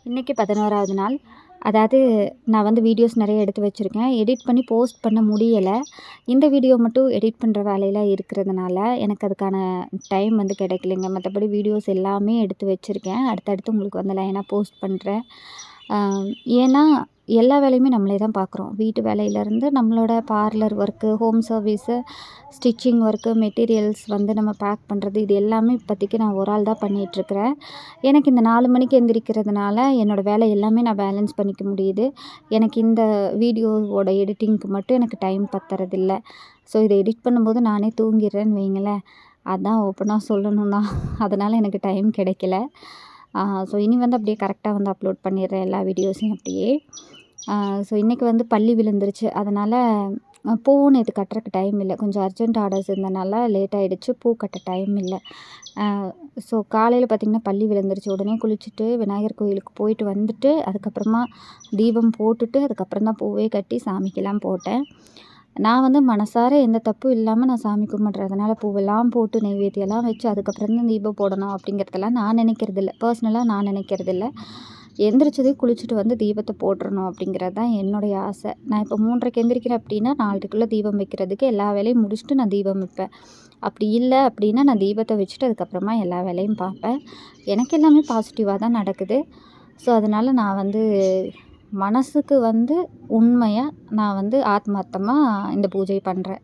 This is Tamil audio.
இன்றைக்கி 11வது நாள். அதாவது நான் வந்து வீடியோஸ் நிறைய எடுத்து வச்சுருக்கேன். எடிட் பண்ணி போஸ்ட் பண்ண முடியலை. இந்த வீடியோ மட்டும் எடிட் பண்ணுற வேலையில் இருக்கிறதுனால எனக்கு அதுக்கான டைம் வந்து கிடைக்கலைங்க. மற்றபடி வீடியோஸ் எல்லாமே எடுத்து வச்சுருக்கேன். அடுத்தடுத்து உங்களுக்கு வந்து லைனாக போஸ்ட் பண்ணுறேன். ஏன்னா எல்லா வேலையுமே நம்மளே தான் பார்க்குறோம். வீட்டு வேலையிலேருந்து நம்மளோட parlour work, home service, stitching work, materials வந்து நம்ம பேக் பண்ணுறது, இது எல்லாமே இப்போதைக்கு நான் ஒரு ஆள் தான் பண்ணிகிட்ருக்கிறேன். எனக்கு இந்த 4 மணிக்கு எந்திரிக்கிறதுனால என்னோடய வேலை எல்லாமே நான் பேலன்ஸ் பண்ணிக்க முடியுது. எனக்கு இந்த வீடியோவோட எடிட்டிங்க்கு மட்டும் எனக்கு டைம் பத்துறதில்ல. ஸோ இதை எடிட் பண்ணும்போது நானே தூங்கிடுறேன்னு வைங்களேன். அதான் ஓப்பனாக சொல்லணும்னா அதனால் எனக்கு டைம் கிடைக்கல. ஸோ இனி வந்து அப்படியே கரெக்டாக வந்து அப்லோட் பண்ணிடுறேன் எல்லா வீடியோஸையும் அப்படியே. ஸோ இன்றைக்கி வந்து பள்ளி விழுந்துருச்சு. அதனால் பூவும் நேற்று கட்டுறக்கு டைம் இல்லை. கொஞ்சம் அர்ஜென்ட் ஆர்டர்ஸ் இருந்தனால லேட் ஆகிடுச்சு. பூ கட்ட டைம் இல்லை. ஸோ காலையில் பார்த்திங்கன்னா பள்ளி விழுந்துருச்சு. உடனே குளிச்சுட்டு விநாயகர் கோயிலுக்கு போயிட்டு வந்துட்டு அதுக்கப்புறமா தீபம் போட்டுட்டு அதுக்கப்புறம் தான் பூவே கட்டி சாமிக்கெல்லாம் போட்டேன். நான் வந்து மனசார எந்த தப்பும் இல்லாமல் நான் சாமி கும்பிட்றேன். அதனால் பூவெல்லாம் போட்டு நெய்வேத்தியெல்லாம் வச்சு அதுக்கப்புறம் தான் தீபம் போடணும் அப்படிங்கிறதெல்லாம் நான் நினைக்கிறதில்ல. பர்சனலாக நான் நினைக்கிறதில்ல. எந்திரிச்சதே குளிச்சுட்டு வந்து தீபத்தை போட்டுறணும் அப்படிங்கிறது தான் என்னுடைய ஆசை. நான் இப்போ 3:30க்கு எந்திரிக்கிறேன் அப்படின்னா 4:30க்குள்ளே தீபம் வைக்கிறதுக்கு எல்லா வேலையும் முடிச்சுட்டு நான் தீபம் வைப்பேன். அப்படி இல்லை அப்படின்னா நான் தீபத்தை வச்சுட்டு அதுக்கப்புறமா எல்லா வேலையும் பார்ப்பேன். எனக்கு எல்லாமே பாசிட்டிவாக தான் நடக்குது. ஸோ அதனால் நான் வந்து மனசுக்கு வந்து உண்மையாக நான் வந்து ஆத்மார்த்தமாக இந்த பூஜை பண்ணுறேன்.